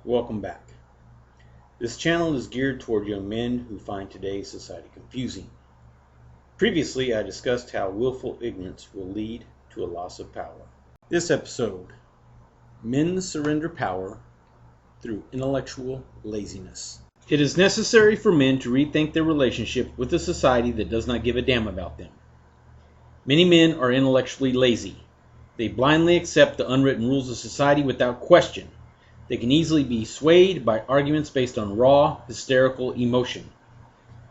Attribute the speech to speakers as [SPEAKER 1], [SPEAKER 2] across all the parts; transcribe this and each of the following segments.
[SPEAKER 1] Welcome back. This channel is geared toward young men who find today's society confusing. Previously, I discussed how willful ignorance will lead to a loss of power. This episode, men surrender power through intellectual laziness. It is necessary for men to rethink their relationship with a society that does not give a damn about them. Many men are intellectually lazy. They blindly accept the unwritten rules of society without question. They can easily be swayed by arguments based on raw, hysterical emotion.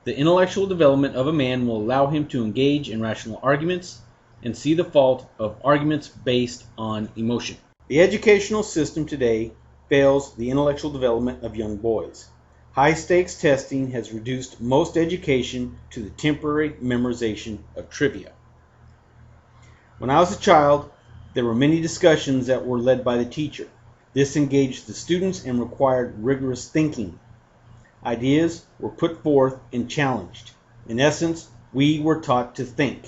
[SPEAKER 1] The intellectual development of a man will allow him to engage in rational arguments and see the fault of arguments based on emotion. The educational system today fails the intellectual development of young boys. High-stakes testing has reduced most education to the temporary memorization of trivia. When I was a child, there were many discussions that were led by the teacher. This engaged the students and required rigorous thinking. Ideas were put forth and challenged. In essence, we were taught to think.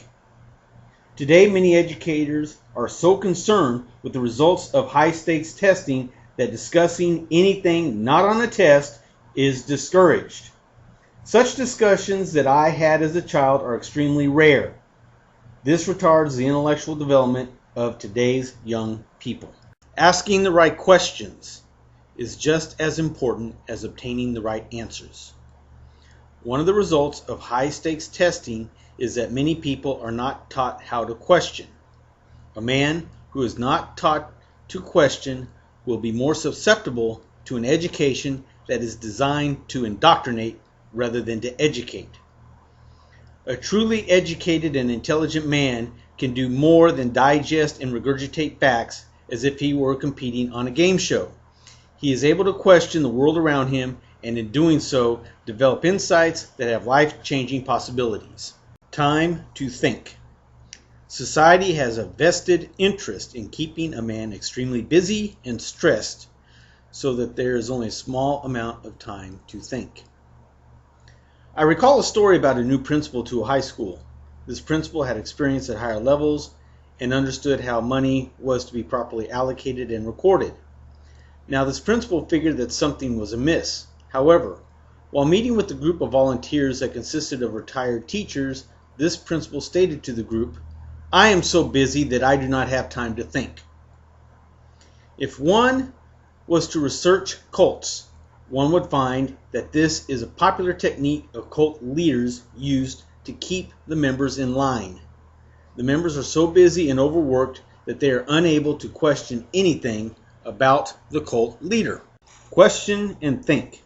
[SPEAKER 1] Today, many educators are so concerned with the results of high-stakes testing that discussing anything not on a test is discouraged. Such discussions that I had as a child are extremely rare. This retards the intellectual development of today's young people. Asking the right questions is just as important as obtaining the right answers. One of the results of high-stakes testing is that many people are not taught how to question. A man who is not taught to question will be more susceptible to an education that is designed to indoctrinate rather than to educate. A truly educated and intelligent man can do more than digest and regurgitate facts as if he were competing on a game show. He is able to question the world around him and in doing so develop insights that have life-changing possibilities. Time to think. Society has a vested interest in keeping a man extremely busy and stressed so that there is only a small amount of time to think. I recall a story about a new principal to a high school. This principal had experience at higher levels and understood how money was to be properly allocated and recorded. Now, this principal figured that something was amiss. However, while meeting with the group of volunteers that consisted of retired teachers, this principal stated to the group, "I am so busy that I do not have time to think." If one was to research cults, one would find that this is a popular technique of cult leaders used to keep the members in line. The members are so busy and overworked that they are unable to question anything about the cult leader. Question and think.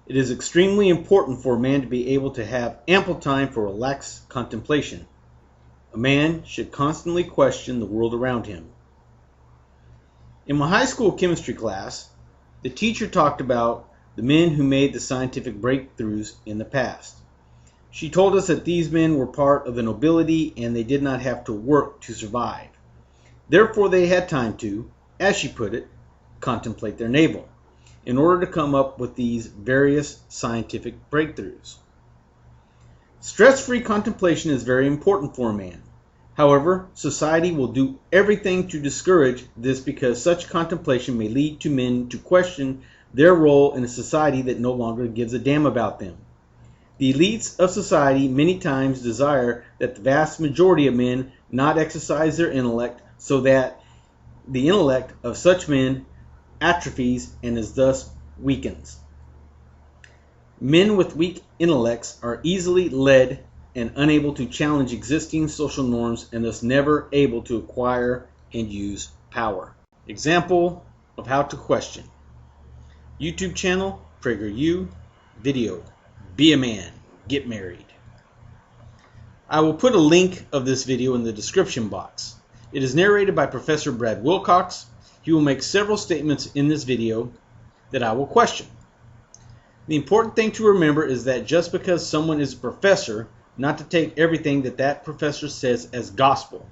[SPEAKER 1] It is extremely important for a man to be able to have ample time for relaxed contemplation. A man should constantly question the world around him. In my high school chemistry class, the teacher talked about the men who made the scientific breakthroughs in the past. She told us that these men were part of the nobility and they did not have to work to survive. Therefore, they had time to, as she put it, contemplate their navel in order to come up with these various scientific breakthroughs. Stress-free contemplation is very important for a man. However, society will do everything to discourage this because such contemplation may lead to men to question their role in a society that no longer gives a damn about them. The elites of society many times desire that the vast majority of men not exercise their intellect so that the intellect of such men atrophies and is thus weakens. Men with weak intellects are easily led and unable to challenge existing social norms and thus never able to acquire and use power. Example of how to question. YouTube channel, PragerU, video, Be a Man, Get Married. I will put a link of this video in the description box. It is narrated by Professor Brad Wilcox. He will make several statements in this video that I will question. The important thing to remember is that just because someone is a professor, not to take everything that that professor says as gospel.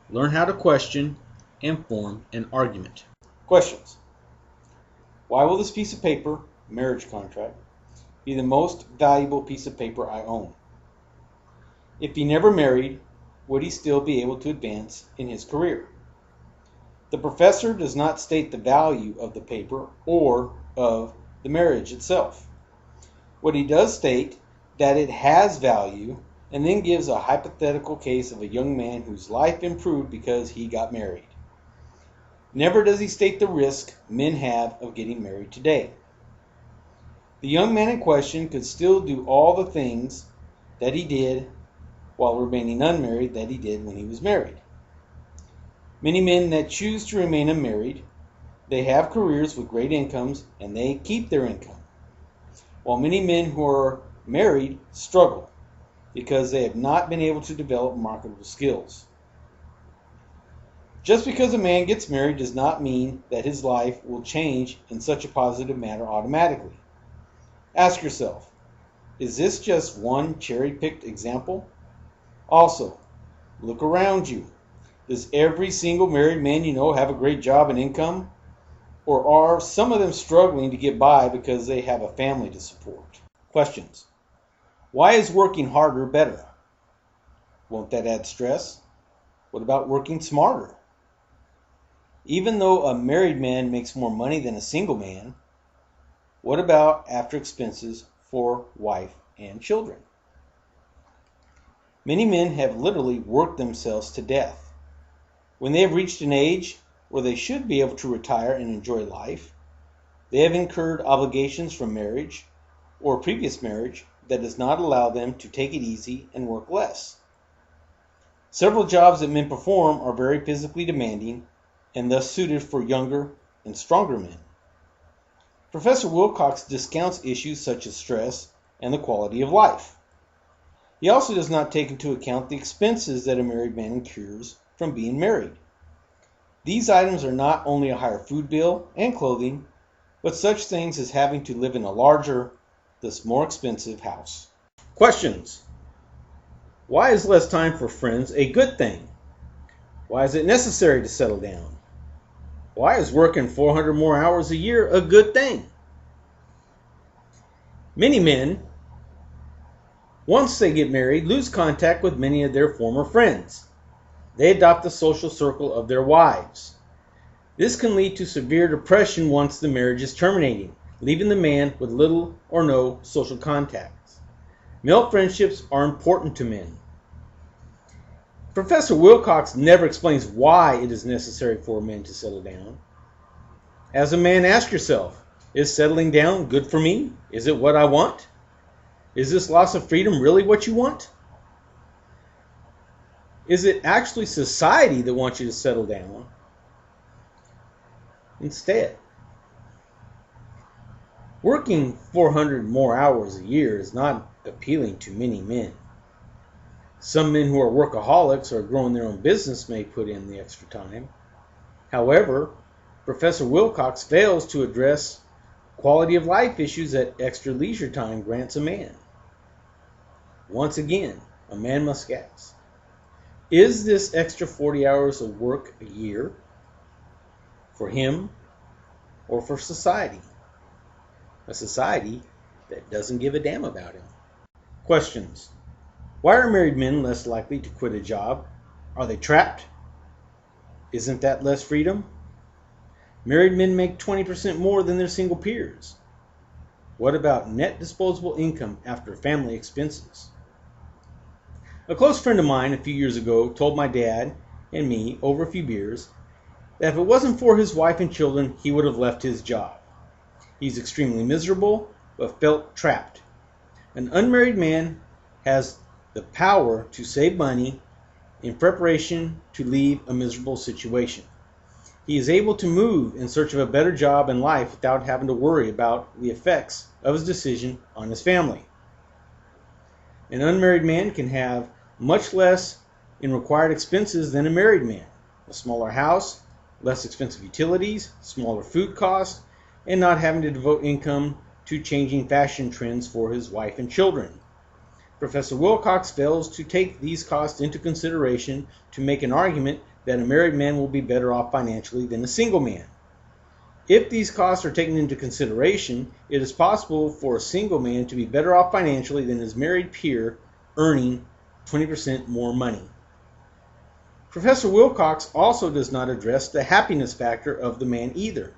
[SPEAKER 1] Learn how to question and form an argument. Questions. Why will this piece of paper, marriage contract, be the most valuable piece of paper I own? If he never married, would he still be able to advance in his career? The professor does not state the value of the paper or
[SPEAKER 2] of the marriage itself. What he does state that it has value, and then gives a hypothetical case of a young man whose life improved because he got married. Never does he state the risk men have of getting married today. The young man in question could still do all the things that he did while remaining unmarried that he did when he was married. Many men that choose to remain unmarried, they have careers with great incomes and they keep their income. While many men who are married struggle because they have not been able to develop marketable skills. Just because a man gets married does not mean that his life will change in such a positive manner automatically. Ask yourself, is this just one cherry-picked example? Also, look around you. Does every single married man you know have a great job and income? Or are some of them struggling to get by because they have a family to support? Questions. Why is working harder better? Won't that add stress? What about working smarter? Even though a married man makes more money than a single man, what about after expenses for wife and children? Many men have literally worked themselves to death. When they have reached an age where they should be able to retire and enjoy life, they have incurred obligations from marriage or previous marriage that does not allow them to take it easy and work less. Several jobs that men perform are very physically demanding and thus suited for younger and stronger men. Professor Wilcox discounts issues such as stress and the quality of life. He also does not take into account the expenses that a married man incurs from being married. These items are not only a higher food bill and clothing, but such things as having to live in a larger, thus more expensive house.
[SPEAKER 1] Questions. Why is less time for friends a good thing? Why is it necessary to settle down? Why is working 400 more hours a year a good thing? Many men, once they get married, lose contact with many of their former friends. They adopt the social circle of their wives. This can lead to severe depression once the marriage is terminating, leaving the man with little or no social contacts. Male friendships are important to men. Professor Wilcox never explains why it is necessary for men to settle down. As a man, ask yourself, is settling down good for me? Is it what I want? Is this loss of freedom really what you want? Is it actually society that wants you to settle down? Instead, working 400 more hours a year is not appealing to many men. Some men who are workaholics or growing their own business may put in the extra time. However, Professor Wilcox fails to address quality of life issues that extra leisure time grants a man. Once again, a man must ask, is this extra 40 hours of work a year for him or for society? A society that doesn't give a damn about him. Questions. Why are married men less likely to quit a job? Are they trapped? Isn't that less freedom? Married men make 20% more than their single peers. What about net disposable income after family expenses? A close friend of mine a few years ago told my dad and me over a few beers that if it wasn't for his wife and children, he would have left his job. He's extremely miserable, but felt trapped. An unmarried man has the power to save money in preparation to leave a miserable situation. He is able to move in search of a better job and life without having to worry about the effects of his decision on his family. An unmarried man can have much less in required expenses than a married man. A smaller house, less expensive utilities, smaller food costs, and not having to devote income to changing fashion trends for his wife and children. Professor Wilcox fails to take these costs into consideration to make an argument that a married man will be better off financially than a single man. If these costs are taken into consideration, it is possible for a single man to be better off financially than his married peer earning 20% more money. Professor Wilcox also does not address the happiness factor of the man either.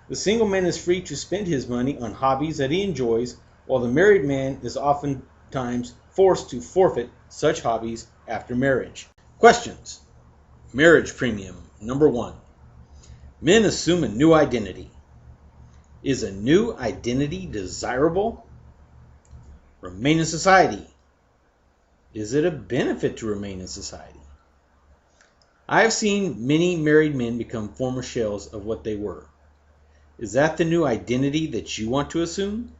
[SPEAKER 1] The single man is free to spend his money on hobbies that he enjoys, while the married man is oftentimes forced to forfeit such hobbies after marriage. Questions. Marriage premium. Number 1. Men assume a new identity. Is a new identity desirable? Remain in society. Is it a benefit to remain in society? I have seen many married men become former shells of what they were. Is that the new identity that you want to assume?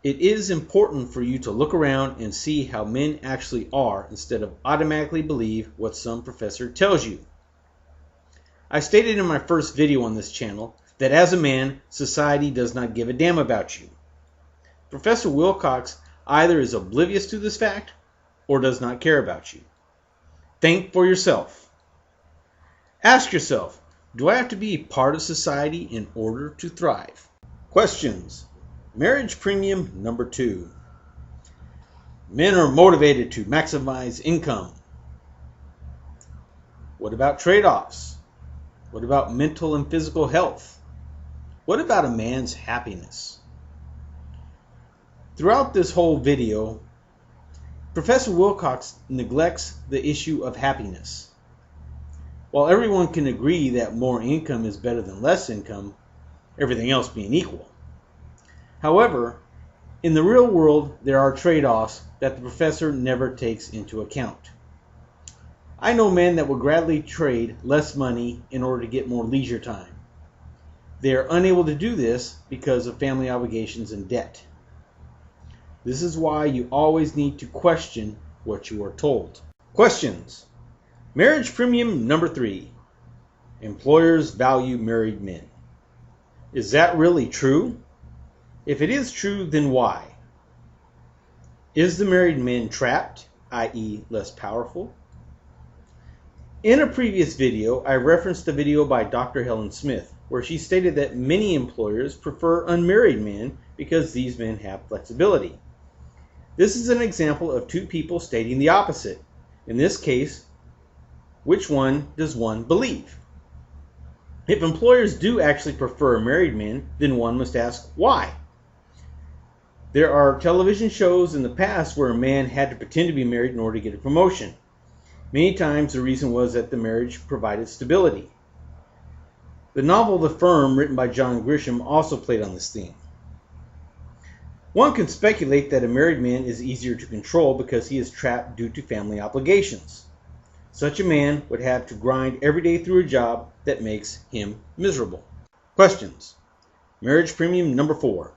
[SPEAKER 1] It is important for you to look around and see how men actually are instead of automatically believe what some professor tells you. I stated in my first video on this channel that as a man, society does not give a damn about you. Professor Wilcox either is oblivious to this fact or does not care about you. Think for yourself. Ask yourself, do I have to be part of society in order to thrive? Questions. Marriage premium number 2. Men are motivated to maximize income. What about trade-offs? What about mental and physical health? What about a man's happiness? Throughout this whole video, Professor Wilcox neglects the issue of happiness. While everyone can agree that more income is better than less income, everything else being equal. However, in the real world, there are trade-offs that the professor never takes into account. I know men that will gladly trade less money in order to get more leisure time. They are unable to do this because of family obligations and debt. This is why you always need to question what you are told. Questions. Marriage premium number 3. Employers value married men. Is that really true? If it is true, then why? Is the married man trapped, i.e. less powerful? In a previous video, I referenced a video by Dr. Helen Smith, where she stated that many employers prefer unmarried men because these men have flexibility. This is an example of two people stating the opposite. In this case, which one does one believe? If employers do actually prefer married men, then one must ask why. There are television shows in the past where a man had to pretend to be married in order to get a promotion. Many times the reason was that the marriage provided stability. The novel The Firm, written by John Grisham, also played on this theme. One can speculate that a married man is easier to control because he is trapped due to family obligations. Such a man would have to grind every day through a job that makes him miserable. Questions. Marriage premium number 4.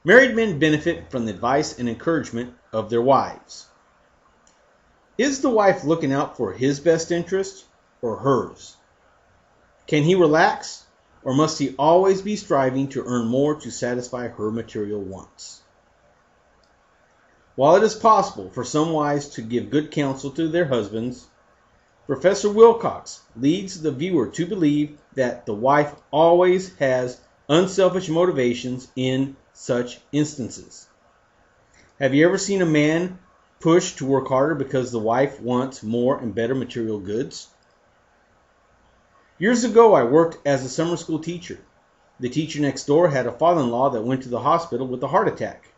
[SPEAKER 1] Married men benefit from the advice and encouragement of their wives. Is the wife looking out for his best interest or hers? Can he relax? Or must he always be striving to earn more to satisfy her material wants? While it is possible for some wives to give good counsel to their husbands, Professor Wilcox leads the viewer to believe that the wife always has unselfish motivations in such instances. Have you ever seen a man push to work harder because the wife wants more and better material goods? Years ago, I worked as a summer school teacher. The teacher next door had a father-in-law that went to the hospital with a heart attack.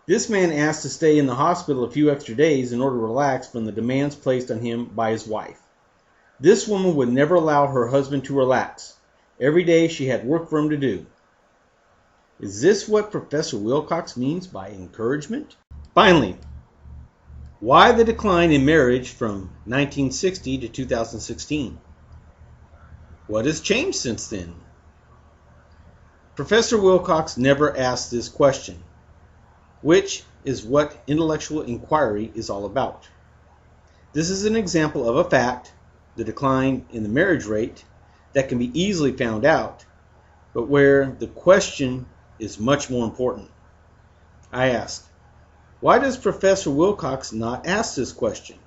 [SPEAKER 1] This man asked to stay in the hospital a few extra days in order to relax from the demands placed on him by his wife. This woman would never allow her husband to relax. Every day she had work for him to do. Is this what Professor Wilcox means by encouragement? Finally, why the decline in marriage from 1960 to 2016? What has changed since then? Professor Wilcox never asked this question, which is what intellectual inquiry is all about. This is an example of a fact, the decline in the marriage rate, that can be easily found out, but where the question is much more important. I ask, why does Professor Wilcox not ask this question?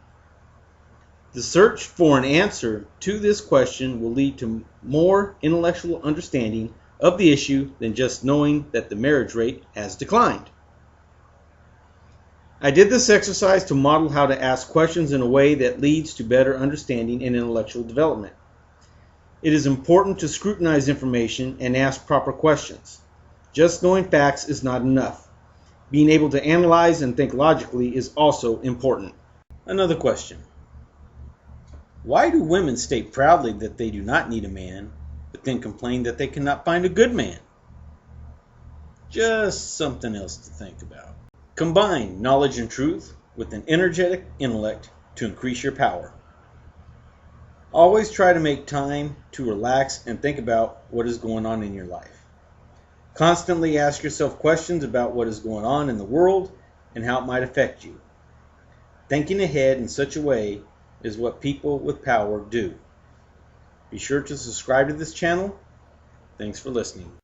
[SPEAKER 1] The search for an answer to this question will lead to more intellectual understanding of the issue than just knowing that the marriage rate has declined. I did this exercise to model how to ask questions in a way that leads to better understanding and intellectual development. It is important to scrutinize information and ask proper questions. Just knowing facts is not enough. Being able to analyze and think logically is also important. Another question. Why do women state proudly that they do not need a man, but then complain that they cannot find a good man? Just something else to think about. Combine knowledge and truth with an energetic intellect to increase your power. Always try to make time to relax and think about what is going on in your life. Constantly ask yourself questions about what is going on in the world and how it might affect you. Thinking ahead in such a way is what people with power do. Be sure to subscribe to this channel. Thanks for listening.